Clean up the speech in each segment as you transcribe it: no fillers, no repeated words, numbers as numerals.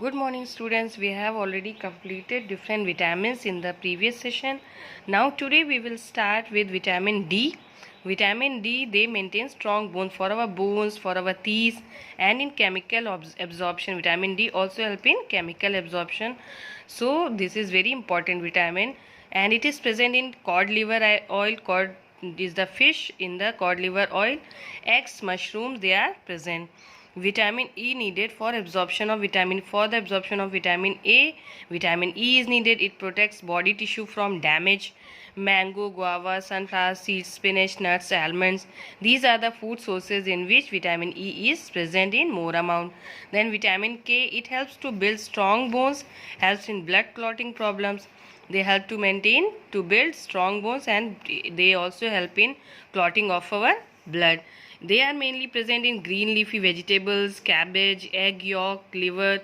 Good morning students. We have already completed different vitamins in the previous session. Now today we will start with vitamin D. Vitamin D, they maintain strong bones for our bones, for our teeth, and in chemical absorption. Vitamin D also help in chemical absorption. So this is very important vitamin, and it is present in cod liver oil. Cod is the fish. In the cod liver oil, eggs, mushrooms, they are present. Vitamin E needed for absorption of vitamin. For the absorption of vitamin A, vitamin E is needed. It protects body tissue from damage. Mango, guava, sunflower seeds, spinach, nuts, almonds, these are the food sources in which vitamin E is present in more amount. Then vitamin K, it helps to build strong bones, helps in blood clotting problems. They help to maintain, to build strong bones, and they also help in clotting of our blood. They are mainly present in green leafy vegetables, cabbage, egg yolk, liver.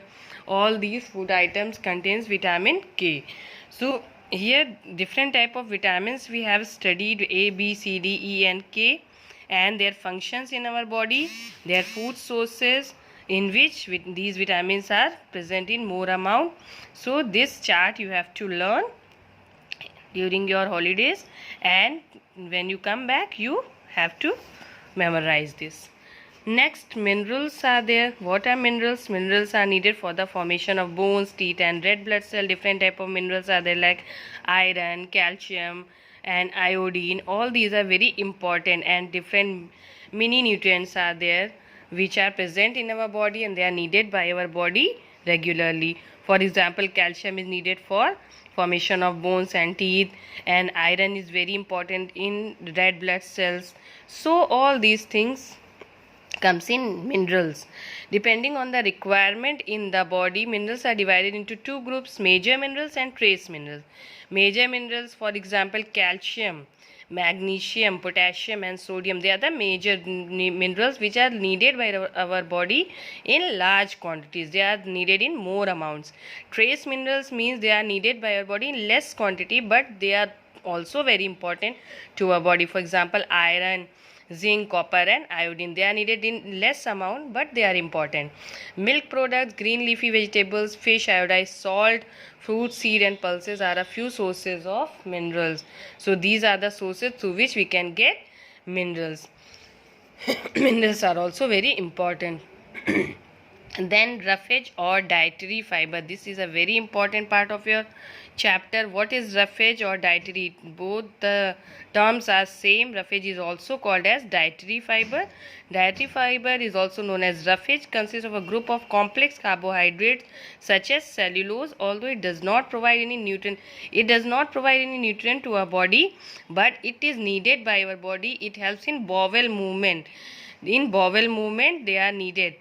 All these food items contains vitamin K. So here different type of vitamins we have studied: A, B, C, D, E and K, and their functions in our body, their food sources in which these vitamins are present in more amount. So this chart you have to learn during your holidays, and when you come back you have to memorize this. Next, minerals are there. What are minerals? Minerals are needed for the formation of bones, teeth and red blood cell. Different type of minerals are there like iron, calcium and iodine. All these are very important, and different mini nutrients are there which are present in our body and they are needed by our body regularly. For example, calcium is needed for formation of bones and teeth, and iron is very important in red blood cells. So all these things comes in minerals. Depending on the requirement in the body, minerals are divided into two groups: major minerals and trace minerals. Major minerals, for example, calcium, magnesium, potassium and sodium, they are the major minerals which are needed by our body in large quantities. They are needed in more amounts. Trace minerals means they are needed by our body in less quantity, but they are also very important to our body. For example, iron, zinc, copper and iodine, they are needed in less amount but they are important. Milk products, green leafy vegetables, fish, iodized salt, fruit, seed and pulses are a few sources of minerals. So these are the sources through which we can get minerals. Minerals are also very important. Then roughage or dietary fiber, this is a very important part of your chapter. What is roughage or dietary? Both the terms are same. Roughage is also called as dietary fiber. Dietary fiber is also known as roughage, consists of a group of complex carbohydrates such as cellulose. Although it does not provide any nutrient, to our body, but it is needed by our body. It helps in bowel movement. In bowel movement they are needed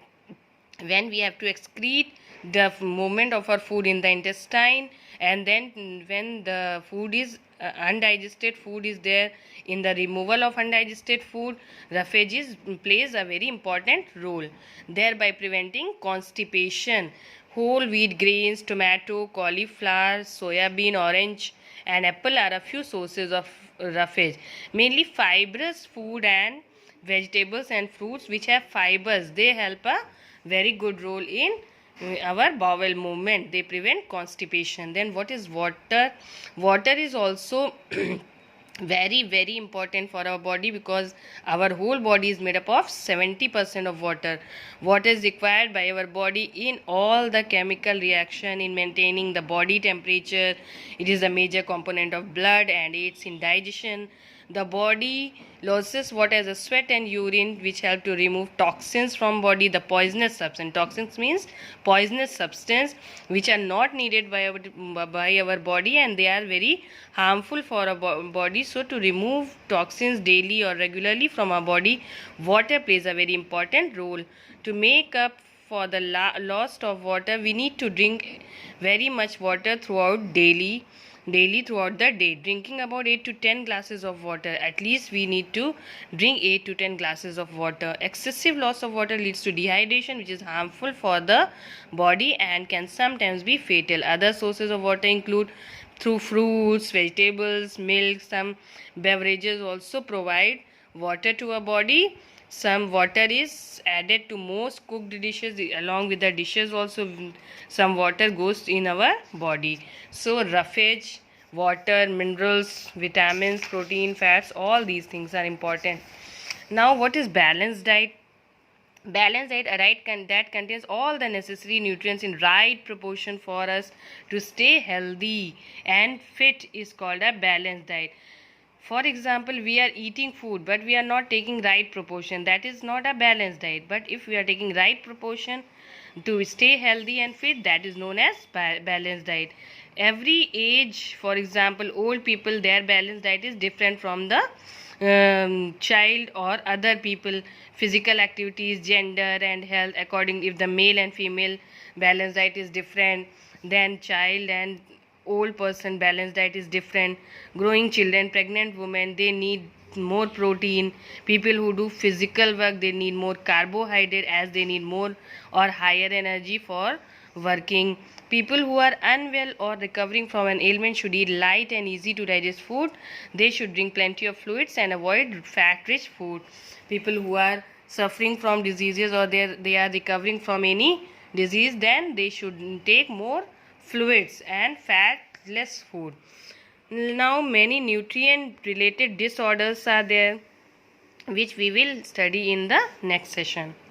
when we have to excrete the movement of our food in the intestine, and then when the food is undigested food is there, in the removal of undigested food, roughage plays a very important role, thereby preventing constipation. Whole wheat grains, tomato, cauliflower, soybean, orange and apple are a few sources of roughage. Mainly fibrous food and vegetables and fruits which have fibers, they help a very good role in our bowel movement. They prevent constipation. Then what is water? Water is also very important for our body, because our whole body is made up of 70% of water. Water is required by our body in all the chemical reaction, in maintaining the body temperature. It is a major component of blood and aids in digestion. The body loses water as a sweat and urine, which help to remove toxins from body. The poisonous substance, toxins means poisonous substance which are not needed by our body, and they are very harmful for our body. So to remove toxins daily or regularly from our body, water plays a very important role. To make up for the loss of water, we need to drink very much water throughout daily throughout the day, drinking about 8 to 10 glasses of water. At least we need to drink 8 to 10 glasses of water. Excessive loss of water leads to dehydration, which is harmful for the body and can sometimes be fatal. Other sources of water include through fruits, vegetables, milk. Some beverages also provide water to our body. Some water is added to most cooked dishes. Along with the dishes also, some water goes in our body. So roughage, water, minerals, vitamins, protein, fats, all these things are important. Now, what is balanced diet? Balanced diet, a diet that contains all the necessary nutrients in right proportion for us to stay healthy and fit is called a balanced diet. For example, we are eating food but we are not taking right proportion. That is not a balanced diet. But if we are taking right proportion to stay healthy and fit, that is known as balanced diet. Every age, for example, old people, their balanced diet is different from the child or other people. Physical activities, gender and health, according if the male and female balanced diet is different, then child and old person balanced diet is different. Growing children, pregnant women, they need more protein. People who do physical work, they need more carbohydrate as they need more or higher energy for working. People who are unwell or recovering from an ailment should eat light and easy to digest food. They should drink plenty of fluids and avoid fat rich food. People who are suffering from diseases or they are recovering from any disease, then they should take more fluids and fat less food. Now many nutrient related disorders are there which we will study in the next session.